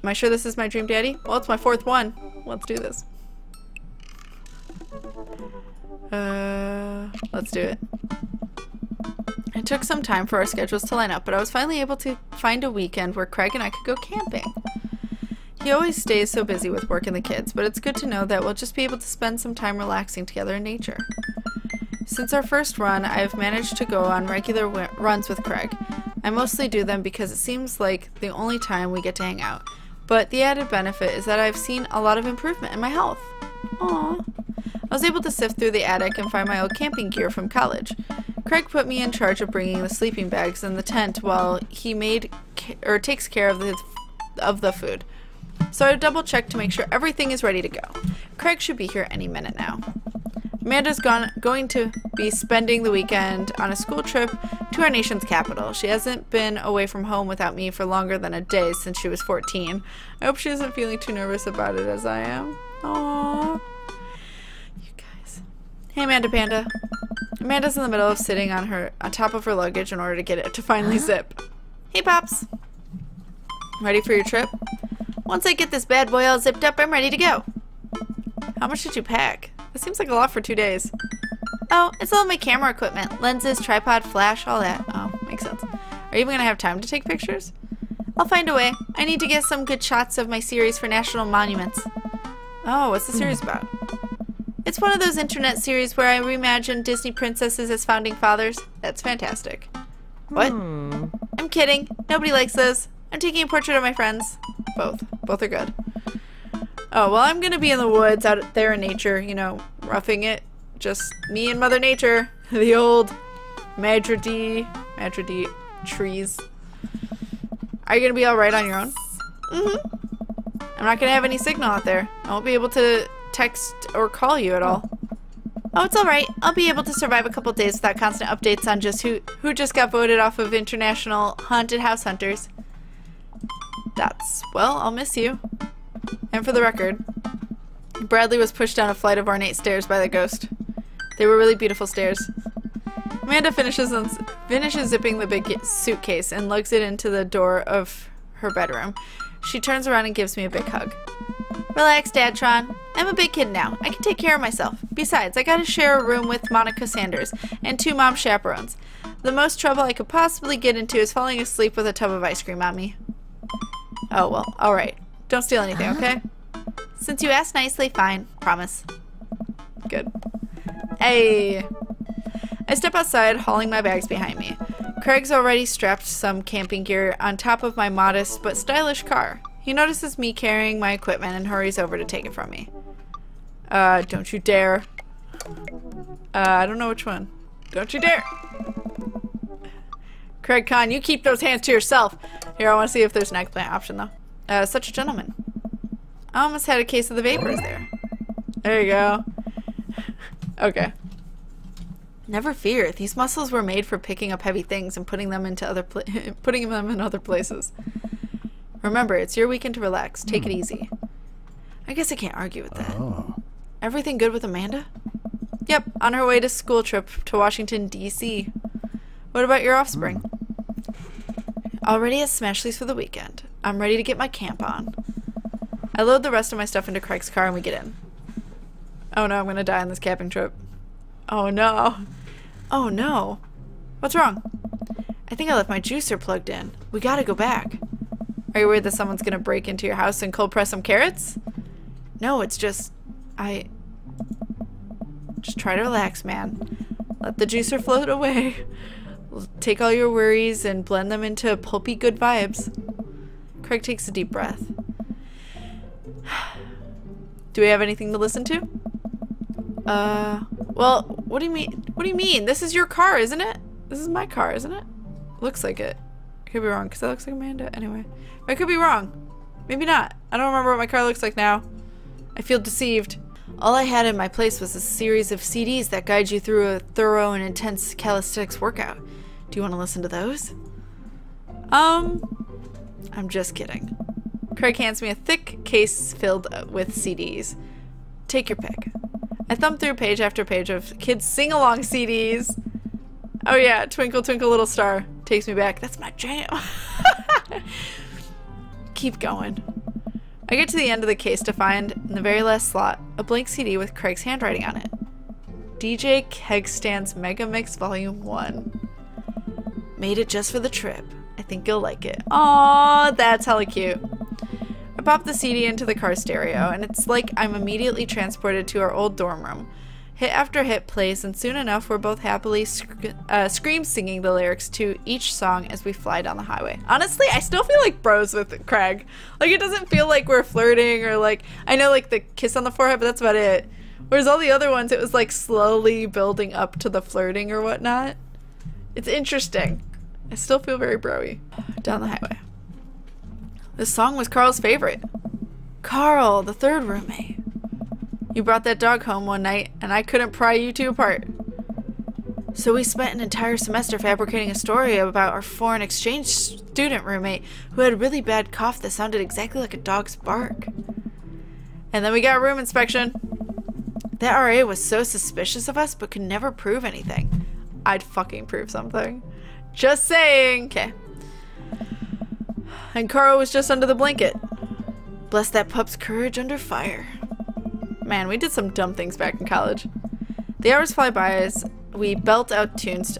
Am I sure this is my dream daddy? Well, it's my 4th one. Let's do this. Let's do it. It took some time for our schedules to line up, but I was finally able to find a weekend where Craig and I could go camping. He always stays so busy with work and the kids, but it's good to know that we'll just be able to spend some time relaxing together in nature. Since our first run, I've managed to go on regular runs with Craig. I mostly do them because it seems like the only time we get to hang out. But the added benefit is that I've seen a lot of improvement in my health. Aww. I was able to sift through the attic and find my old camping gear from college. Craig put me in charge of bringing the sleeping bags and the tent while he takes care of the food. So I double-checked to make sure everything is ready to go. Craig should be here any minute now. Amanda's going to be spending the weekend on a school trip to our nation's capital. She hasn't been away from home without me for longer than a day since she was 14. I hope she isn't feeling too nervous about it as I am. Aww. You guys. Hey, Amanda Panda. Amanda's in the middle of sitting on top of her luggage in order to get it to finally zip. Hey, Pops. Ready for your trip? Once I get this bad boy all zipped up, I'm ready to go. How much did you pack? That seems like a lot for 2 days. Oh, it's all my camera equipment. Lenses, tripod, flash, all that. Oh, makes sense. Are you even going to have time to take pictures? I'll find a way. I need to get some good shots of my series for National Monuments. Oh, what's the series about? It's one of those internet series where I reimagine Disney princesses as founding fathers. That's fantastic. What? I'm kidding. Nobody likes those. I'm taking a portrait of my friends. Both. Both are good. Oh, well, I'm going to be in the woods out there in nature, you know, roughing it. Just me and Mother Nature. The old Madre D trees. Are you going to be alright on your own? Mm-hmm. I'm not going to have any signal out there. I won't be able to text or call you at all. Oh, it's alright. I'll be able to survive a couple days without constant updates on just who just got voted off of International Haunted House Hunters. Well, I'll miss you. And for the record, Bradley was pushed down a flight of ornate stairs by the ghost. They were really beautiful stairs. Amanda finishes zipping the big suitcase and lugs it into the door of her bedroom. She turns around and gives me a big hug. Relax, Dadtron. I'm a big kid now. I can take care of myself. Besides, I gotta share a room with Monica Sanders and 2 mom chaperones. The most trouble I could possibly get into is falling asleep with a tub of ice cream on me. Oh, well, alright. Don't steal anything, okay? Since you asked nicely, fine. Promise. Good. Hey. I step outside, hauling my bags behind me. Craig's already strapped some camping gear on top of my modest but stylish car. He notices me carrying my equipment and hurries over to take it from me. Don't you dare. I don't know which one. Don't you dare. Craig Kahn, you keep those hands to yourself. Here, I want to see if there's an eggplant option, though. Such a gentleman. I almost had a case of the vapors there. There you go. Okay. Never fear. These muscles were made for picking up heavy things and putting them in other places. Remember, it's your weekend to relax. Take it easy. I guess I can't argue with that. Oh. Everything good with Amanda? Yep, on her way to school trip to Washington, D.C. What about your offspring? Already at Smashley's for the weekend. I'm ready to get my camp on. I load the rest of my stuff into Craig's car and we get in. Oh no, I'm gonna die on this camping trip. Oh no. Oh no. What's wrong? I think I left my juicer plugged in. We gotta go back. Are you worried that someone's gonna break into your house and cold press some carrots? No, it's just... Just try to relax, man. Let the juicer float away. Take all your worries and blend them into pulpy good vibes. Craig takes a deep breath. Do we have anything to listen to? Well, what do you mean? What do you mean? This is your car, isn't it? This is my car, isn't it? Looks like it. I could be wrong, because that looks like Amanda. Anyway. I could be wrong. Maybe not. I don't remember what my car looks like now. I feel deceived. All I had in my place was a series of CDs that guide you through a thorough and intense calisthenics workout. Do you want to listen to those? I'm just kidding. Craig hands me a thick case filled with CDs. Take your pick. I thumb through page after page of kids sing-along CDs. Oh yeah, Twinkle Twinkle Little Star. Takes me back. That's my jam. Keep going. I get to the end of the case to find, in the very last slot, a blank CD with Craig's handwriting on it. DJ Keg-Stand's Mega Mix Volume 1. Made it just for the trip. I think you'll like it. Aww, that's hella cute. I pop the CD into the car stereo, and it's like I'm immediately transported to our old dorm room. Hit after hit plays, and soon enough we're both happily scream singing the lyrics to each song as we fly down the highway. Honestly, I still feel like bros with Craig. Like, it doesn't feel like we're flirting or like, I know like the kiss on the forehead, but that's about it. Whereas all the other ones, it was like slowly building up to the flirting or whatnot. It's interesting. I still feel very bro-y. Down the highway. This song was Carl's favorite. Carl, the third roommate. You brought that dog home one night, and I couldn't pry you two apart. So we spent an entire semester fabricating a story about our foreign exchange student roommate who had a really bad cough that sounded exactly like a dog's bark. And then we got a room inspection. That RA was so suspicious of us, but could never prove anything. I'd fucking prove something. Just saying. Okay. And Carl was just under the blanket. Bless that pup's courage under fire. Man, we did some dumb things back in college. The hours fly by as we belt out tunes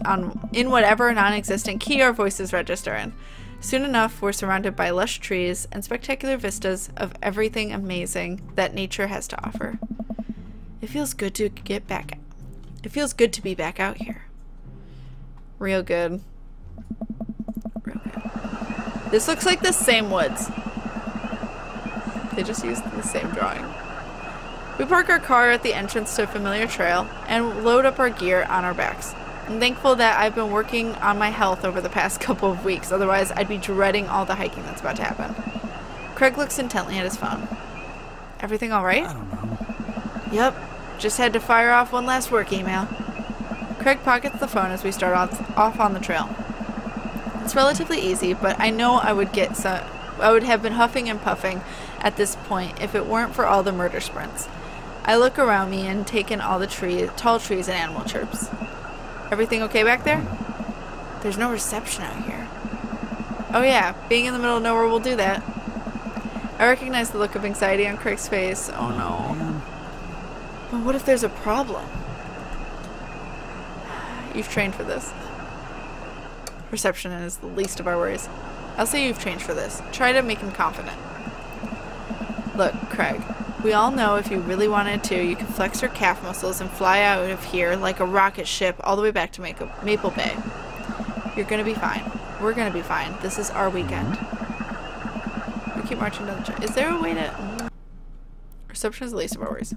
in whatever non-existent key our voices register in. Soon enough, we're surrounded by lush trees and spectacular vistas of everything amazing that nature has to offer. It feels good to get back. It feels good to be back out here. Real good. Real good. This looks like the same woods. They just used the same drawing. We park our car at the entrance to a familiar trail and load up our gear on our backs. I'm thankful that I've been working on my health over the past couple of weeks, otherwise I'd be dreading all the hiking that's about to happen. Craig looks intently at his phone. Everything alright? I don't know. Yep. Just had to fire off one last work email. Craig pockets the phone as we start off on the trail. It's relatively easy, but I know I would have been huffing and puffing at this point if it weren't for all the murder sprints. I look around me and take in all the tall trees and animal chirps. Everything okay back there? There's no reception out here. Oh yeah, being in the middle of nowhere will do that. I recognize the look of anxiety on Craig's face. Oh no. But what if there's a problem? You've trained for this. Reception is the least of our worries. I'll say you've trained for this. Try to make him confident. Look, Craig, we all know if you really wanted to, you could flex your calf muscles and fly out of here like a rocket ship all the way back to Maple Bay. You're gonna be fine. We're gonna be fine. This is our weekend. We keep marching down the trail. Is there a way to... Reception is the least of our worries.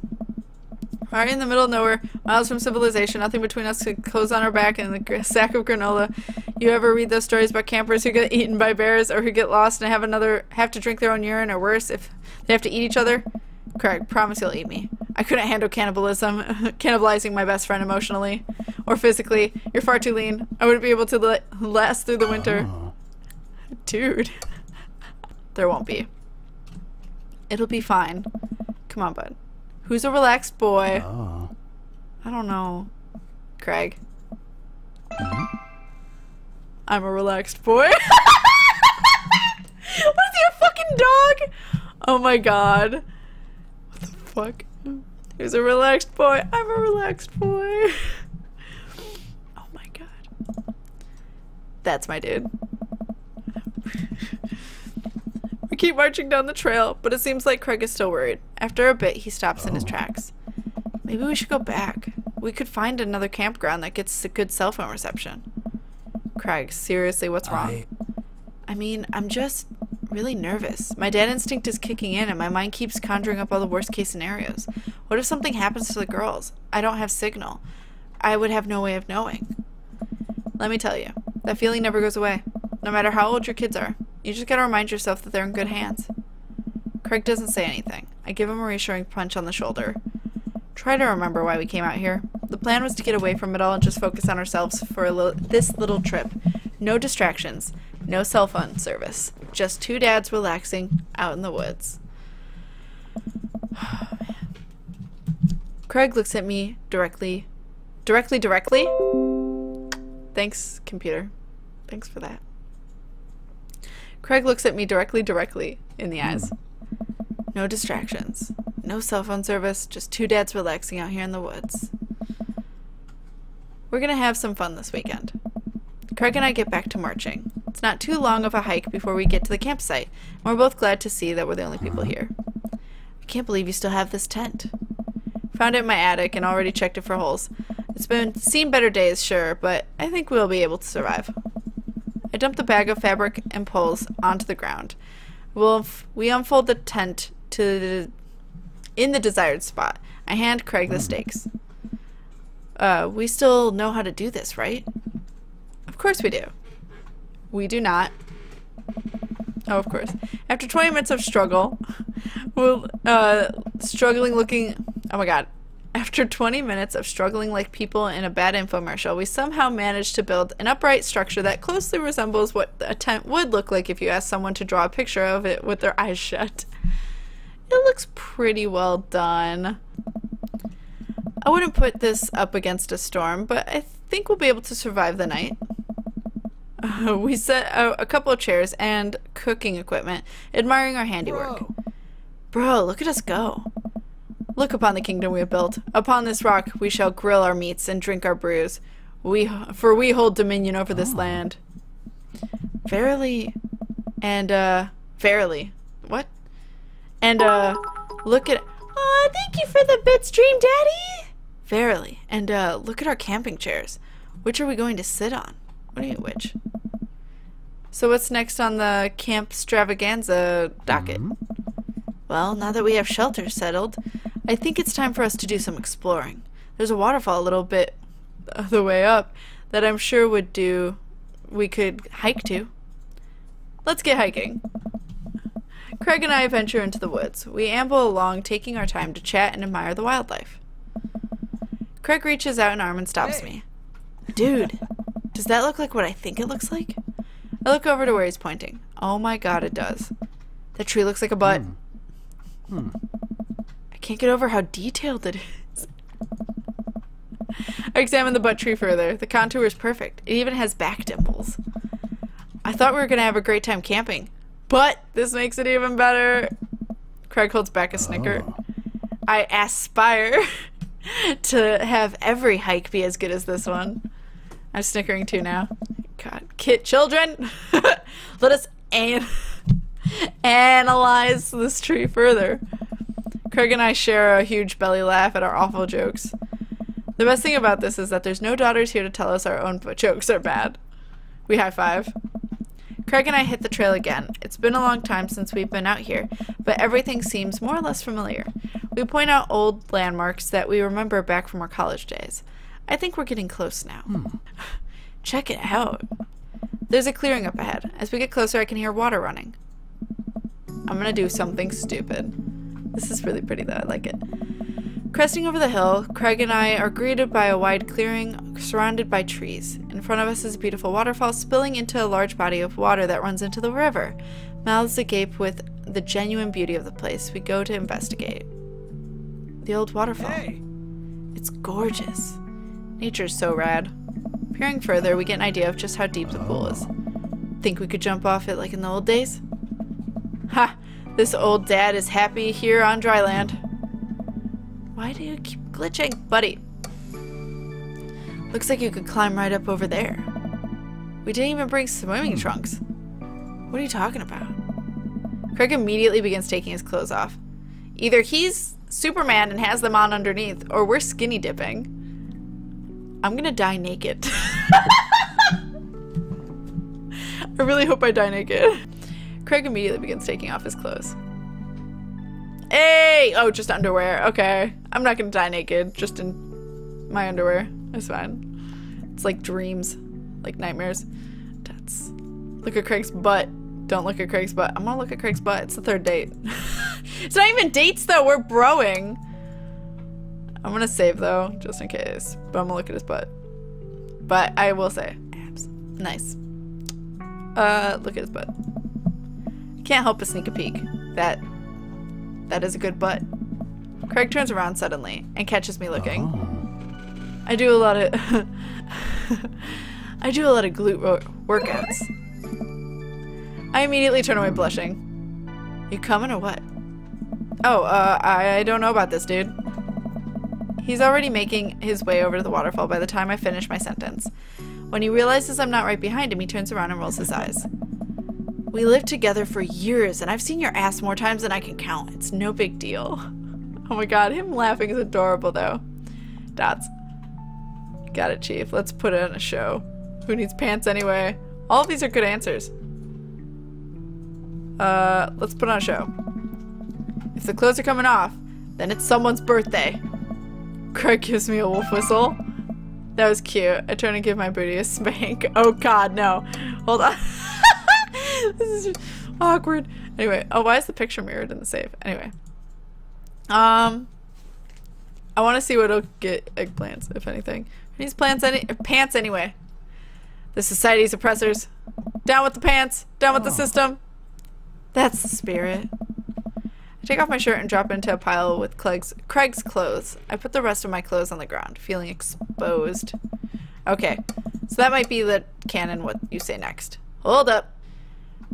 We're in the middle of nowhere, miles from civilization, nothing between us to clothes on our back and a sack of granola. You ever read those stories about campers who get eaten by bears or who get lost and have to drink their own urine, or worse, if they have to eat each other? Craig, promise you'll eat me. I couldn't handle cannibalism, cannibalizing my best friend emotionally or physically. You're far too lean. I wouldn't be able to last through the winter. Dude. There won't be. It'll be fine. Come on, bud. Who's a relaxed boy? I don't know. Craig. I'm a relaxed boy. What is he, a fucking dog? Oh my god. What the fuck? Who's a relaxed boy? I'm a relaxed boy. Oh my god. That's my dude. We keep marching down the trail, but it seems like Craig is still worried. After a bit, he stops in his tracks. Maybe we should go back. We could find another campground that gets a good cell phone reception. Craig, seriously, what's wrong? I mean, I'm just really nervous. My dad instinct is kicking in and my mind keeps conjuring up all the worst case scenarios. What if something happens to the girls? I don't have signal. I would have no way of knowing. Let me tell you, that feeling never goes away. No matter how old your kids are. You just gotta remind yourself that they're in good hands. Craig doesn't say anything. I give him a reassuring punch on the shoulder. Try to remember why we came out here. The plan was to get away from it all and just focus on ourselves for this little trip. No distractions. No cell phone service. Just two dads relaxing out in the woods. Oh, man. Craig looks at me directly. Directly? Thanks, computer. Thanks for that. Craig looks at me directly in the eyes. No distractions. No cell phone service, just two dads relaxing out here in the woods. We're gonna have some fun this weekend. Craig and I get back to marching. It's not too long of a hike before we get to the campsite, and we're both glad to see that we're the only people here. I can't believe you still have this tent. Found it in my attic and already checked it for holes. It's seen better days, sure, but I think we'll be able to survive. I dump the bag of fabric and poles onto the ground. We unfold the tent in the desired spot. I hand Craig the stakes. We still know how to do this, right? Of course we do. We do not. Oh, of course. After 20 minutes of struggle, struggling looking... Oh my god. After 20 minutes of struggling like people in a bad infomercial, we somehow managed to build an upright structure that closely resembles what a tent would look like if you asked someone to draw a picture of it with their eyes shut. It looks pretty well done. I wouldn't put this up against a storm, but I think we'll be able to survive the night. We set out a couple of chairs and cooking equipment, admiring our handiwork. Bro, look at us go. Look upon the kingdom we have built. Upon this rock we shall grill our meats and drink our brews. For we hold dominion over this land. Verily. And, verily. What? And, look at... Aw, thank you for the bit stream, Daddy! Verily. And, look at our camping chairs. Which are we going to sit on? What do you mean, which? So what's next on the camp extravaganza docket? Well, now that we have shelter settled, I think it's time for us to do some exploring. There's a waterfall a little bit of the way up that I'm sure we could hike to. Let's get hiking. Craig and I venture into the woods. We amble along, taking our time to chat and admire the wildlife. Craig reaches out an arm and stops me. Dude, does that look like what I think it looks like? I look over to where he's pointing. Oh my god, it does. That tree looks like a butt. I can't get over how detailed it is. I examine the butt tree further. The contour is perfect. It even has back dimples. I thought we were going to have a great time camping, but this makes it even better. Craig holds back a snicker. I aspire to have every hike be as good as this one. I'm snickering too now. God, children, let us analyze this tree further. Craig and I share a huge belly laugh at our awful jokes. The best thing about this is that there's no daughters here to tell us our own jokes are bad. We high five. Craig and I hit the trail again. It's been a long time since we've been out here, but everything seems more or less familiar. We point out old landmarks that we remember back from our college days. I think we're getting close now. Check it out. There's a clearing up ahead. As we get closer, I can hear water running. I'm gonna do something stupid. This is really pretty though, I like it. Cresting over the hill, Craig and I are greeted by a wide clearing surrounded by trees. In front of us is a beautiful waterfall spilling into a large body of water that runs into the river. Mouths agape with the genuine beauty of the place, we go to investigate. The old waterfall. Hey. It's gorgeous. Nature's so rad. Peering further, we get an idea of just how deep the pool is. Think we could jump off it like in the old days? Ha! This old dad is happy here on dry land. Why do you keep glitching, buddy? Looks like you could climb right up over there. We didn't even bring swimming trunks. What are you talking about? Craig immediately begins taking his clothes off. Either he's Superman and has them on underneath, or we're skinny dipping. I'm gonna die naked. I really hope I die naked. Craig immediately begins taking off his clothes. Hey! Oh, just underwear. Okay. I'm not gonna die naked, just in my underwear. That's fine. It's like dreams. Like nightmares. Look at Craig's butt. Don't look at Craig's butt. I'm gonna look at Craig's butt. It's the third date. It's not even dates though, we're broing. I'm gonna save though, just in case. But I'm gonna look at his butt. But I will say, abs. Nice. Look at his butt. Can't help but sneak a peek. That is a good butt. Craig turns around suddenly and catches me looking. I do a lot of glute workouts. I immediately turn away blushing. You coming or what? Oh, I don't know about this, dude. He's already making his way over to the waterfall by the time I finish my sentence. When he realizes I'm not right behind him, he turns around and rolls his eyes. We lived together for years, and I've seen your ass more times than I can count. It's no big deal. Oh my god, him laughing is adorable, though. Dots. Got it, Chief. Let's put it on a show. Who needs pants anyway? All of these are good answers. Let's put on a show. If the clothes are coming off, then it's someone's birthday. Craig gives me a wolf whistle. That was cute. I turn and give my booty a spank. Oh god, no. Hold on. This is awkward. Anyway, oh, why is the picture mirrored in the safe? Anyway. I want to see what will get eggplants, if anything. Who needs pants anyway? The society's oppressors. Down with the pants. Down with the system. That's the spirit. I take off my shirt and drop it into a pile with Craig's clothes. I put the rest of my clothes on the ground, feeling exposed. Okay, so that might be the canon what you say next. Hold up.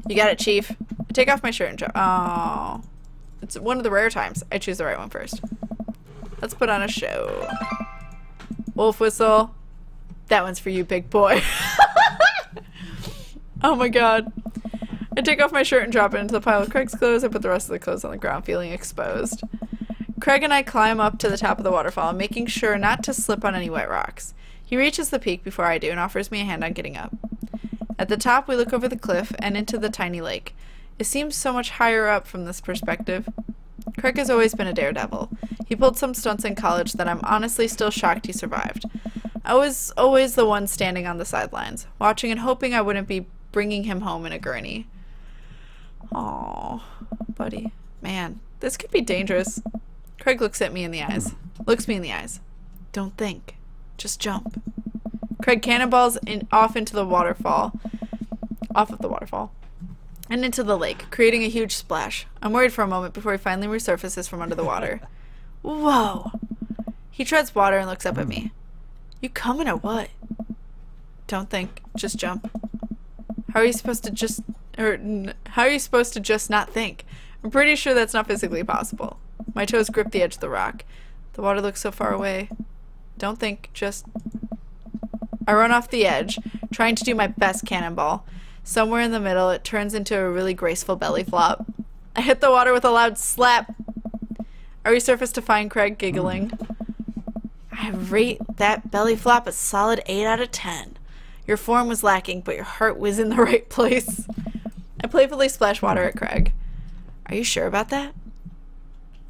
You got it, Chief. I take off my shirt and drop. Oh. It's one of the rare times I choose the right one first. Let's put on a show. Wolf whistle. That one's for you, big boy. Oh my god. I take off my shirt and drop it into the pile of Craig's clothes. I put the rest of the clothes on the ground, feeling exposed. Craig and I climb up to the top of the waterfall, making sure not to slip on any wet rocks. He reaches the peak before I do and offers me a hand on getting up. At the top, we look over the cliff and into the tiny lake. It seems so much higher up from this perspective. Craig has always been a daredevil. He pulled some stunts in college that I'm honestly still shocked he survived. I was always the one standing on the sidelines, watching and hoping I wouldn't be bringing him home in a gurney. Aw, buddy. Man, this could be dangerous. Craig looks me in the eyes. Don't think. Just jump. Craig cannonballs off of the waterfall, and into the lake, creating a huge splash. I'm worried for a moment before he finally resurfaces from under the water. Whoa! He treads water and looks up at me. You coming or what? Don't think. Just jump. How are you supposed to just not think? I'm pretty sure that's not physically possible. My toes grip the edge of the rock. The water looks so far away. Don't think, just... I run off the edge, trying to do my best cannonball. Somewhere in the middle, it turns into a really graceful belly flop. I hit the water with a loud slap. I resurface to find Craig giggling. I rate that belly flop a solid 8 out of 10. Your form was lacking, but your heart was in the right place. I playfully splash water at Craig. Are you sure about that?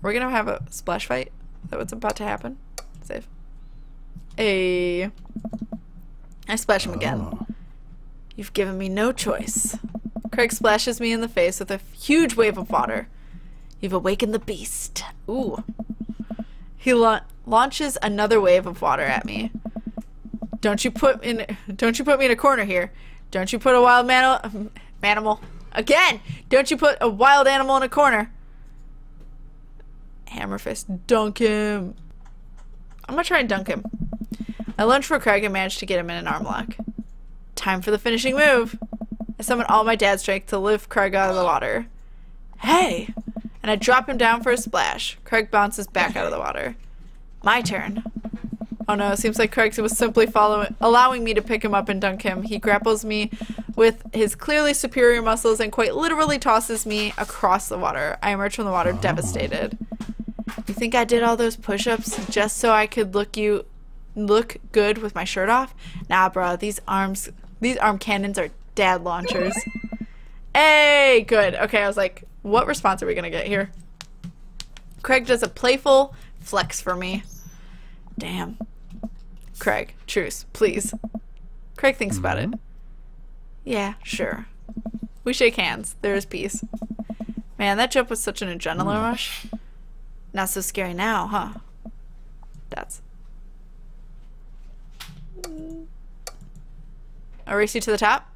We're gonna have a splash fight? Is that what's about to happen? Save. Hey. I splash him again. You've given me no choice. Craig splashes me in the face with a huge wave of water. You've awakened the beast. Ooh. He launches another wave of water at me. Don't you put me in a corner here. Don't you put a wild animal. Again! Don't you put a wild animal in a corner. Hammer fist. Dunk him. I'm gonna try and dunk him. I lunge for Craig and manage to get him in an arm lock. Time for the finishing move. I summon all my dad's strength to lift Craig out of the water. Hey! And I drop him down for a splash. Craig bounces back out of the water. My turn. Oh no, it seems like Craig was simply allowing me to pick him up and dunk him. He grapples me with his clearly superior muscles and quite literally tosses me across the water. I emerge from the water devastated. You think I did all those push-ups just so I could look good with my shirt off? Nah, bro, these arm cannons are dad launchers. Hey, good. Okay, I was like, what response are we gonna get here? Craig does a playful flex for me. Damn. Craig, truce, please. Craig thinks about it. Yeah, sure. We shake hands. There is peace. Man, that jump was such an adrenaline rush. Not so scary now, huh? That's... I race you to the top.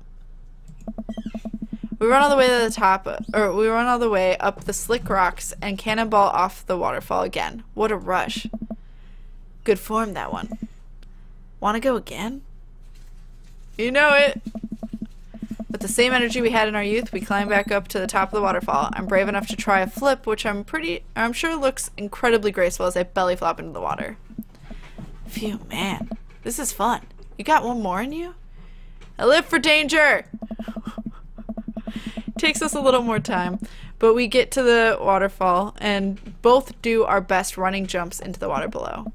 We run all the way to the top, or we run all the way up the slick rocks and cannonball off the waterfall again. What a rush. Good form, that one. Want to go again? You know it. With the same energy we had in our youth, we climb back up to the top of the waterfall. I'm brave enough to try a flip, which I'm sure looks incredibly graceful as I belly flop into the water. Phew, man. This is fun. You got one more in you? I live for danger! Takes us a little more time, but we get to the waterfall and both do our best running jumps into the water below.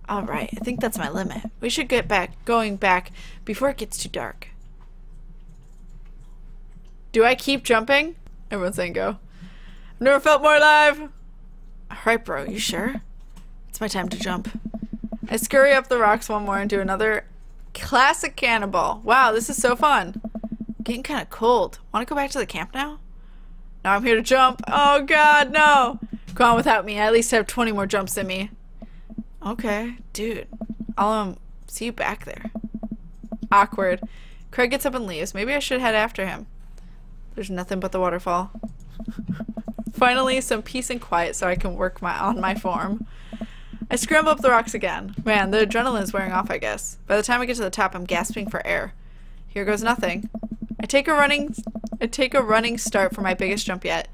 Alright, I think that's my limit. We should get going back before it gets too dark. Do I keep jumping? Everyone's saying go. I've never felt more alive! Alright, bro, you sure? It's my time to jump. I scurry up the rocks one more and do another classic cannonball. Wow, this is so fun. Getting kind of cold. Want to go back to the camp now? Now I'm here to jump. Oh god, no! Go on without me. I at least have 20 more jumps in me. Okay, dude. I'll see you back there. Awkward. Craig gets up and leaves. Maybe I should head after him. There's nothing but the waterfall. Finally, some peace and quiet so I can work on my form. I scramble up the rocks again. Man, the adrenaline is wearing off, I guess. By the time I get to the top, I'm gasping for air. Here goes nothing. I take a running start for my biggest jump yet,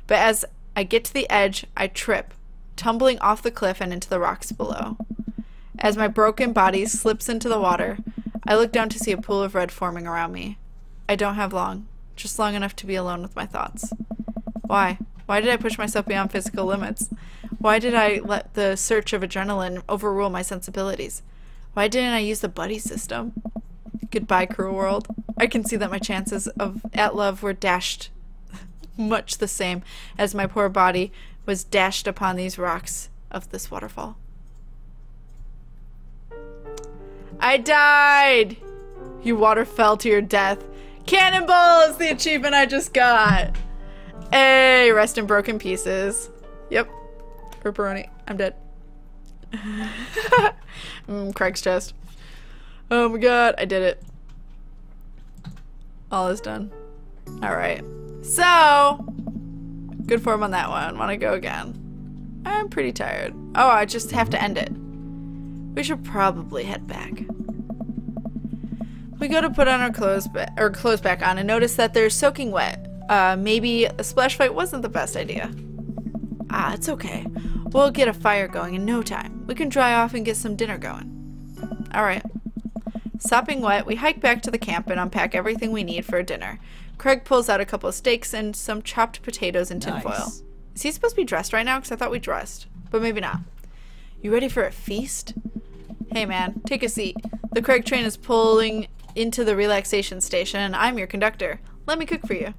but as I get to the edge, I trip, tumbling off the cliff and into the rocks below. As my broken body slips into the water, I look down to see a pool of red forming around me. I don't have long, just long enough to be alone with my thoughts. Why? Why did I push myself beyond physical limits? Why did I let the surge of adrenaline overrule my sensibilities? Why didn't I use the buddy system? Goodbye, cruel world. I can see that my chances at love were dashed much the same as my poor body was dashed upon these rocks of this waterfall. I died! You water fell to your death. Cannonball is the achievement I just got. Hey, rest in broken pieces. Yep. Ripperoni. I'm dead. Craig's chest. Oh my god, I did it. All is done. Alright. So, good form on that one. Want to go again? I'm pretty tired. Oh, I just have to end it. We should probably head back. We go to put on our clothes back on and notice that they're soaking wet. Maybe a splash fight wasn't the best idea. Ah, it's okay. We'll get a fire going in no time. We can dry off and get some dinner going. Alright. Sopping wet, we hike back to the camp and unpack everything we need for dinner. Craig pulls out a couple of steaks and some chopped potatoes in tinfoil. Is he supposed to be dressed right now? Because I thought we dressed. But maybe not. You ready for a feast? Hey man, take a seat. The Craig train is pulling into the relaxation station and I'm your conductor. Let me cook for you.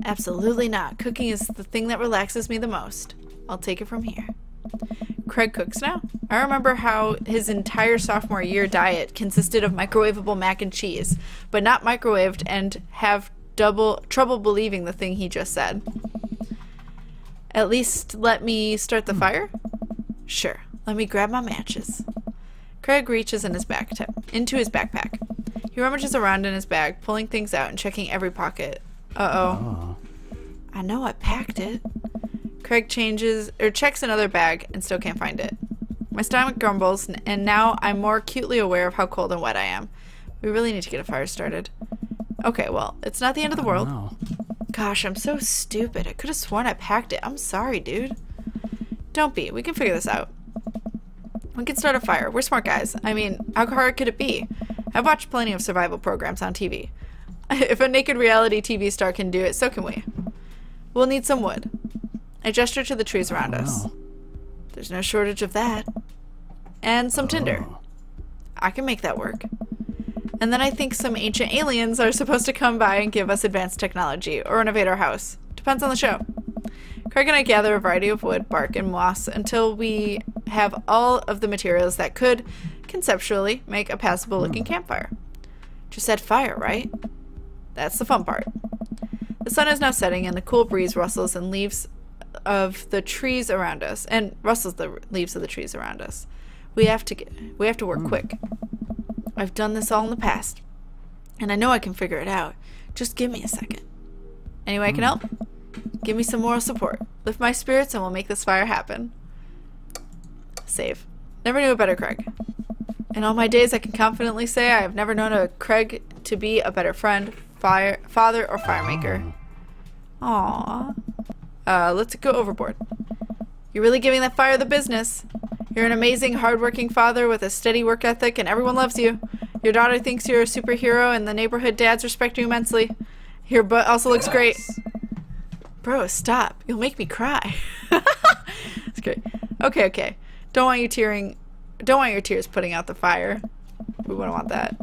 Absolutely not. Cooking is the thing that relaxes me the most. I'll take it from here. Craig cooks now. I remember how his entire sophomore year diet consisted of microwavable mac and cheese, but not microwaved, and have trouble believing the thing he just said. At least let me start the fire? Sure. Let me grab my matches. Craig reaches in into his backpack. He rummages around in his bag, pulling things out and checking every pocket. Uh-oh. I know I packed it. Craig checks another bag and still can't find it. My stomach grumbles, and now I'm more acutely aware of how cold and wet I am. We really need to get a fire started. Okay, well, it's not the end of the world. No. Gosh, I'm so stupid. I could have sworn I packed it. I'm sorry, dude. Don't be. We can figure this out. We can start a fire. We're smart guys. I mean, how hard could it be? I've watched plenty of survival programs on TV. If a naked reality TV star can do it, so can we. We'll need some wood. I gesture to the trees around us. There's no shortage of that. And some tinder. I can make that work. And then I think some ancient aliens are supposed to come by and give us advanced technology, or renovate our house. Depends on the show. Craig and I gather a variety of wood, bark, and moss until we have all of the materials that could, conceptually, make a passable-looking campfire. Just add fire, right? That's the fun part. The sun is now setting and the cool breeze rustles and leaves of the trees around us, and rustles the leaves of the trees around us. We have to work quick. I've done this all in the past, and I know I can figure it out. Just give me a second. Any way I can help? Give me some moral support. Lift my spirits and we'll make this fire happen. Save. Never knew a better Craig. In all my days, I can confidently say I have never known a Craig to be a better friend, father or fire maker. Aww. Let's go overboard. You're really giving that fire the business. You're an amazing, hardworking father with a steady work ethic, and everyone loves you. Your daughter thinks you're a superhero, and the neighborhood dads respect you immensely. Your butt also looks great. Bro, stop. You'll make me cry. That's great. Okay. Don't want your tears putting out the fire. We wouldn't want that.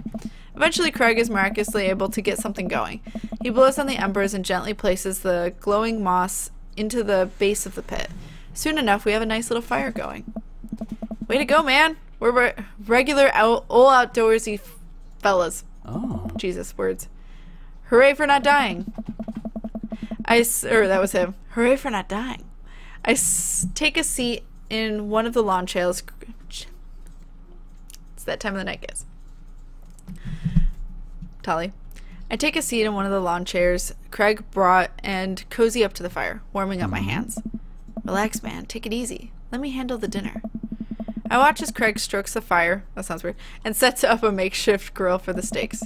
Eventually, Craig is miraculously able to get something going. He blows on the embers and gently places the glowing moss into the base of the pit. Soon enough, we have a nice little fire going. Way to go, man. We're regular all outdoorsy fellas. Oh. Jesus, words. Hooray for not dying. That was him. Hooray for not dying. I take a seat in one of the lawn chairs. It's that time of the night, guys. Tolly. I take a seat in one of the lawn chairs Craig brought and cozy up to the fire, warming up my hands. Relax, man. Take it easy. Let me handle the dinner. I watch as Craig strokes the fire, that sounds weird, and sets up a makeshift grill for the steaks.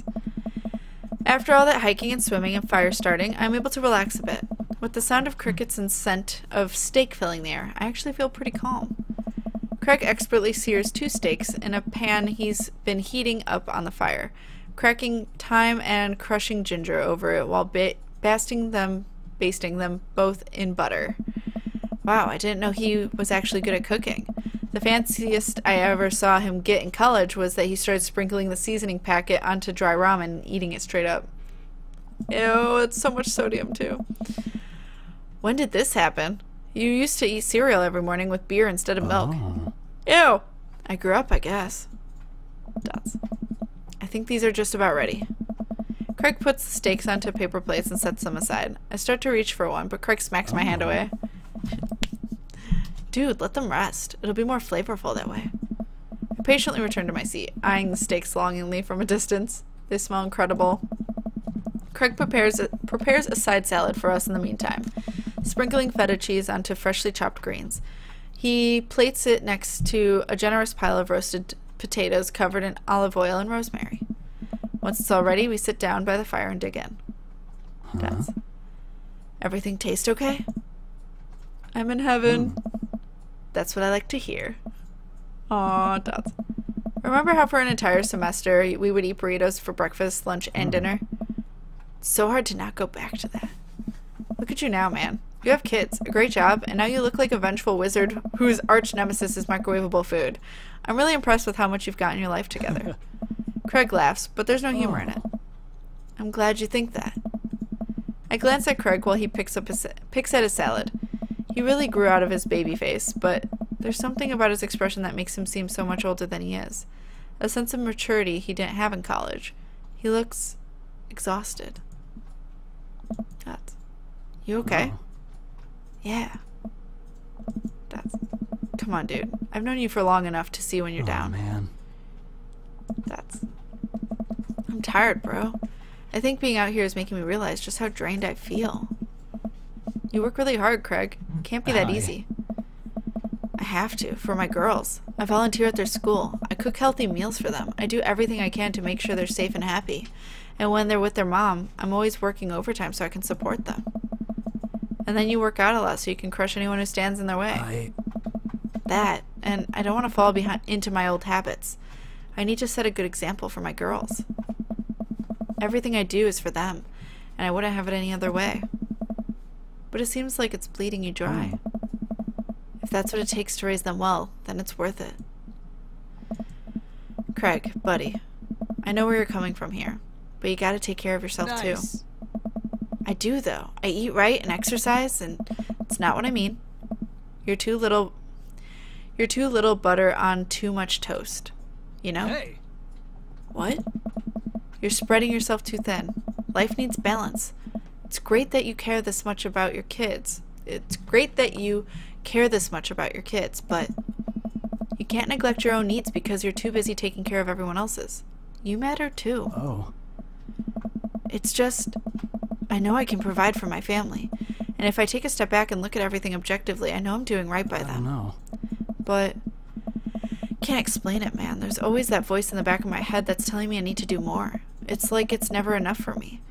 After all that hiking and swimming and fire starting, I'm able to relax a bit. With the sound of crickets and scent of steak filling the air, I actually feel pretty calm. Craig expertly sears 2 steaks in a pan he's been heating up on the fire, cracking thyme and crushing ginger over it while basting them both in butter. Wow, I didn't know he was actually good at cooking. The fanciest I ever saw him get in college was that he started sprinkling the seasoning packet onto dry ramen and eating it straight up. Ew, it's so much sodium too. When did this happen? You used to eat cereal every morning with beer instead of milk. Ew! I grew up, I guess. Dots. I think these are just about ready. Craig puts the steaks onto paper plates and sets them aside. I start to reach for one, but Craig smacks my hand away. Dude, let them rest. It'll be more flavorful that way. I patiently return to my seat, eyeing the steaks longingly from a distance. They smell incredible. Craig prepares a side salad for us in the meantime, sprinkling feta cheese onto freshly chopped greens. He plates it next to a generous pile of roasted potatoes covered in olive oil and rosemary. Once it's all ready, we sit down by the fire and dig in. Does everything taste okay? I'm in heaven. That's what I like to hear. Aw, Dots. Remember how for an entire semester we would eat burritos for breakfast, lunch, and dinner? It's so hard to not go back to that. Look at you now, man. You have kids, a great job, and now you look like a vengeful wizard whose arch nemesis is microwavable food. I'm really impressed with how much you've gotten your life together. Craig laughs, but there's no humor in it. I'm glad you think that. I glance at Craig while he picks at his salad. He really grew out of his baby face, but there's something about his expression that makes him seem so much older than he is. A sense of maturity he didn't have in college. He looks exhausted. Dots. You okay? Oh. Yeah. Dots. Come on, dude. I've known you for long enough to see when you're down. Man. Dots. I'm tired, bro. I think being out here is making me realize just how drained I feel. You work really hard, Craig. Can't be that easy. I have to, for my girls. I volunteer at their school. I cook healthy meals for them. I do everything I can to make sure they're safe and happy. And when they're with their mom, I'm always working overtime so I can support them. And then you work out a lot so you can crush anyone who stands in their way. That, and I don't want to fall into my old habits. I need to set a good example for my girls. Everything I do is for them, and I wouldn't have it any other way. But it seems like it's bleeding you dry. If that's what it takes to raise them well, then it's worth it. Craig, buddy, I know where you're coming from here, but you gotta take care of yourself too. I do, though. I eat right and exercise, and it's not what I mean. You're too little butter on too much toast. You know? Hey. What? You're spreading yourself too thin. Life needs balance. It's great that you care this much about your kids. But you can't neglect your own needs because you're too busy taking care of everyone else's. You matter too. Oh. It's just, I know I can provide for my family. And if I take a step back and look at everything objectively, I know I'm doing right by them. I don't know. But can't explain it, man. There's always that voice in the back of my head that's telling me I need to do more. It's like it's never enough for me.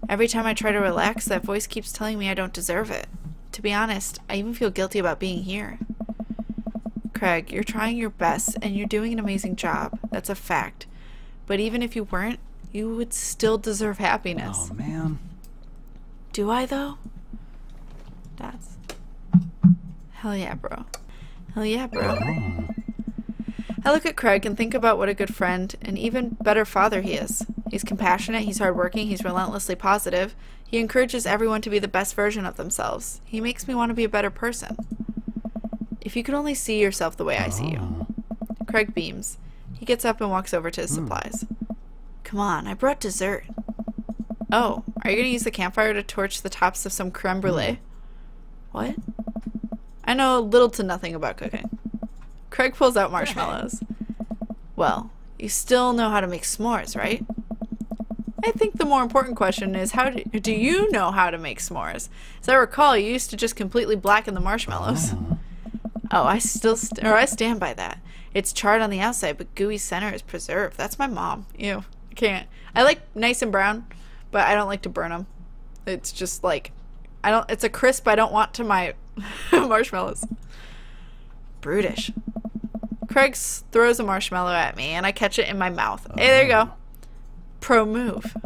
Every time I try to relax, that voice keeps telling me I don't deserve it. To be honest, I even feel guilty about being here. Craig, you're trying your best, and you're doing an amazing job. That's a fact. But even if you weren't, you would still deserve happiness. Oh, man. Do I, though? That's... Hell yeah, bro. Hell yeah, bro. Oh. I look at Craig and think about what a good friend and even better father he is. He's compassionate, he's hardworking, he's relentlessly positive. He encourages everyone to be the best version of themselves. He makes me want to be a better person. If you could only see yourself the way I see you. Craig beams. He gets up and walks over to his supplies. Come on, I brought dessert. Oh, are you going to use the campfire to torch the tops of some creme brulee? What? I know little to nothing about cooking. Craig pulls out marshmallows. Well, you still know how to make s'mores, right? I think the more important question is, how do you know how to make s'mores? As I recall, you used to just completely blacken the marshmallows. Oh, I stand by that. It's charred on the outside, but gooey center is preserved. That's my mom. Ew, I can't. I like nice and brown, but I don't like to burn them. It's just like, it's a crisp I don't want to my marshmallows. Brutish. Craig throws a marshmallow at me, and I catch it in my mouth. Hey, there you go. Pro move.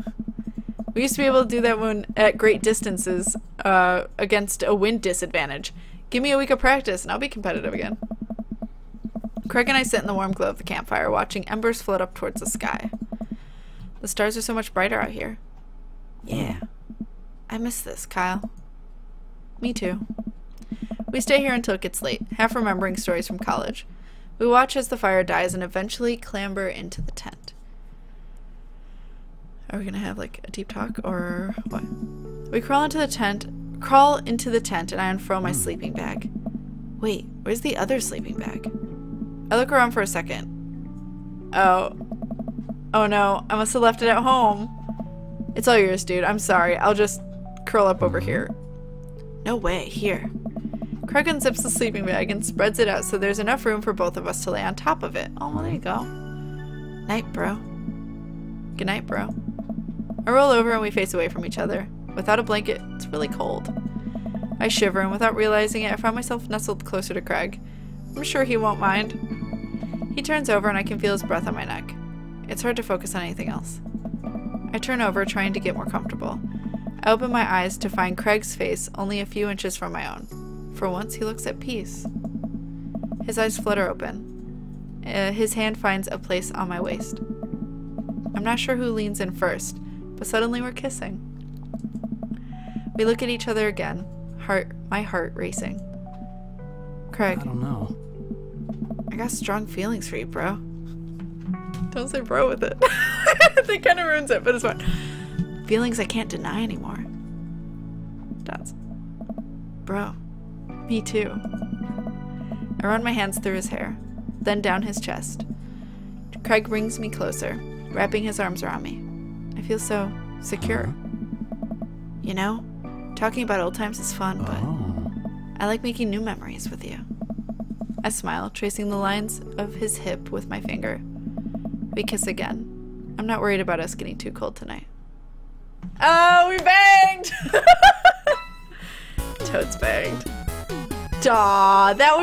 We used to be able to do that when at great distances against a wind disadvantage. Give me a week of practice, and I'll be competitive again. Craig and I sit in the warm glow of the campfire, watching embers float up towards the sky. The stars are so much brighter out here. Yeah. I miss this, Kyle. Me too. We stay here until it gets late, half remembering stories from college. We watch as the fire dies and eventually clamber into the tent. Are we gonna have like a deep talk or what? We crawl into the tent and I unfurl my sleeping bag. Wait, where's the other sleeping bag? I look around for a second. Oh no, I must have left it at home. It's all yours, dude. I'm sorry. I'll just curl up over here. No way, here. Craig unzips the sleeping bag and spreads it out so there's enough room for both of us to lay on top of it. Oh, well, there you go. Night, bro. Good night, bro. I roll over and we face away from each other. Without a blanket, it's really cold. I shiver, and without realizing it, I find myself nestled closer to Craig. I'm sure he won't mind. He turns over and I can feel his breath on my neck. It's hard to focus on anything else. I turn over, trying to get more comfortable. I open my eyes to find Craig's face only a few inches from my own. For once, he looks at peace. His eyes flutter open. His hand finds a place on my waist. I'm not sure who leans in first, but suddenly we're kissing. We look at each other again, my heart racing. Craig. I don't know. I got strong feelings for you, bro. Don't say bro with it. That kind of ruins it, but it's fine. Feelings I can't deny anymore. Dots. Bro. Me too. I run my hands through his hair, then down his chest. Craig brings me closer, wrapping his arms around me. I feel so secure. You know, talking about old times is fun, but I like making new memories with you. I smile, tracing the lines of his hip with my finger. We kiss again. I'm not worried about us getting too cold tonight. Oh, we banged! Totes banged. Aw, that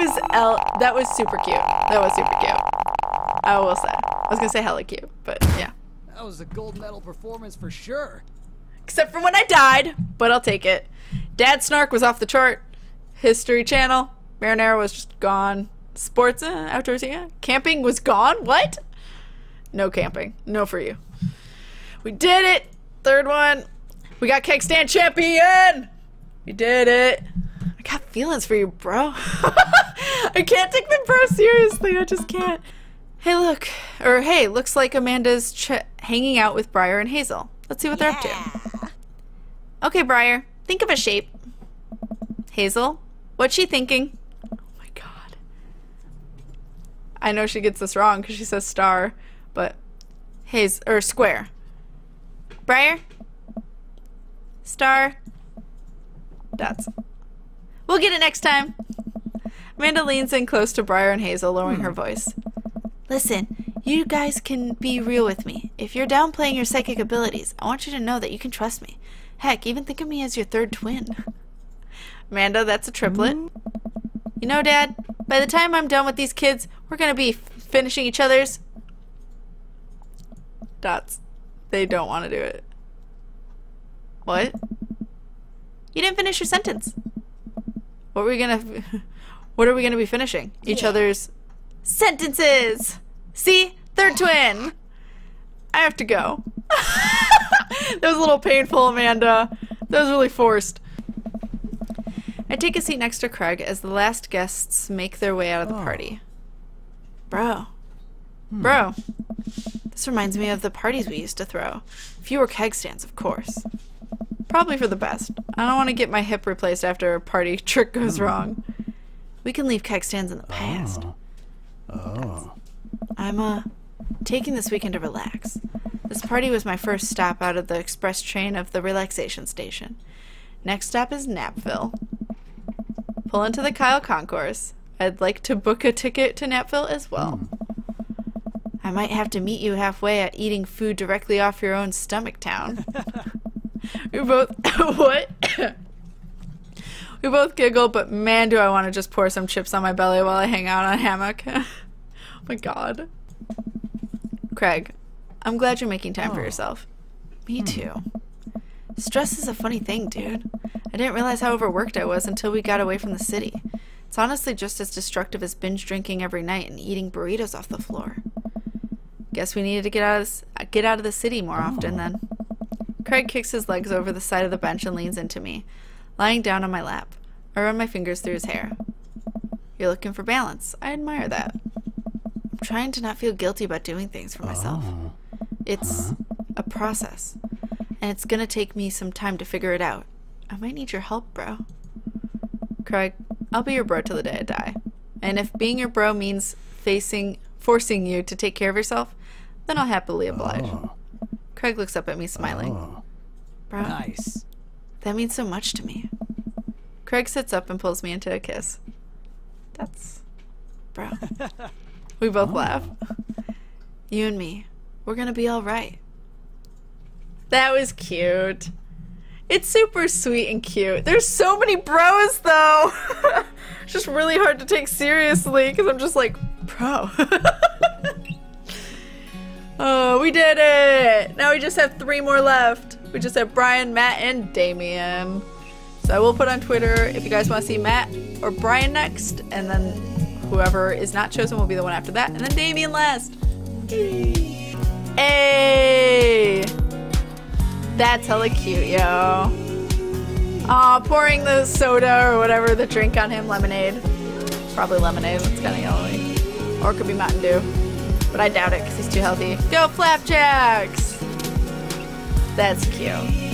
was super cute. That was super cute. I will say. I was gonna say hella cute, but yeah. That was a gold medal performance for sure. Except for when I died, but I'll take it. Dad Snark was off the chart. History Channel. Marinara was just gone. Sports, outdoors, yeah. Camping was gone? What? No camping. No for you. We did it! Third one. We got Keg-Stand Champion! We did it. I got feelings for you, bro. I can't take the bro seriously. I just can't. Hey, look. Or, hey, looks like Amanda's hanging out with Briar and Hazel. Let's see what they're up to. Okay, Briar. Think of a shape. Hazel, what's she thinking? Oh my god. I know she gets this wrong because she says star, but square. Briar? Star? Dots. We'll get it next time. Amanda leans in close to Briar and Hazel, lowering her voice. Listen, you guys can be real with me. If you're downplaying your psychic abilities, I want you to know that you can trust me. Heck, even think of me as your third twin. Amanda, that's a triplet. You know, Dad, by the time I'm done with these kids, we're gonna be finishing each other's... dots. They don't want to do it. What? You didn't finish your sentence. What are we gonna be finishing? Each other's sentences! See? Third twin! I have to go. That was a little painful, Amanda. That was really forced. I take a seat next to Craig as the last guests make their way out of the party. Bro. Bro. This reminds me of the parties we used to throw. Fewer keg stands, of course. Probably for the best. I don't want to get my hip replaced after a party trick goes wrong. We can leave keg stands in the past. I'm taking this weekend to relax. This party was my first stop out of the express train of the relaxation station. Next stop is Napville. Pull into the Kyle Concourse. I'd like to book a ticket to Napville as well. I might have to meet you halfway at eating food directly off your own stomach town. We both... what? We both giggle, but man, do I want to just pour some chips on my belly while I hang out on a hammock. Oh my god. Craig, I'm glad you're making time for yourself. Me too. Stress is a funny thing, dude. I didn't realize how overworked I was until we got away from the city. It's honestly just as destructive as binge drinking every night and eating burritos off the floor. Guess we needed to get out of the city more often then. Craig kicks his legs over the side of the bench and leans into me, lying down on my lap. I run my fingers through his hair. You're looking for balance. I admire that. I'm trying to not feel guilty about doing things for myself. It's a process, and it's gonna take me some time to figure it out. I might need your help, bro. Craig, I'll be your bro till the day I die. And if being your bro means forcing you to take care of yourself, then I'll happily oblige. Craig looks up at me, smiling. Bro, Nice. that means so much to me. Craig sits up and pulls me into a kiss. That's... bro. We both laugh. You and me, we're gonna be alright. That was cute. It's super sweet and cute. There's so many bros, though. It's just really hard to take seriously because I'm just like, bro. Oh, we did it. Now we just have 3 more left. We just have Brian, Matt, and Damien. So I will put on Twitter if you guys want to see Matt or Brian next, and then whoever is not chosen will be the one after that, and then Damien last. Hey! That's hella cute, yo. Aw, pouring the soda or whatever, the drink on him, lemonade. Probably lemonade, it's kind of yellowy. Or it could be Mountain Dew. But I doubt it because he's too healthy. Go Flapjacks! That's cute.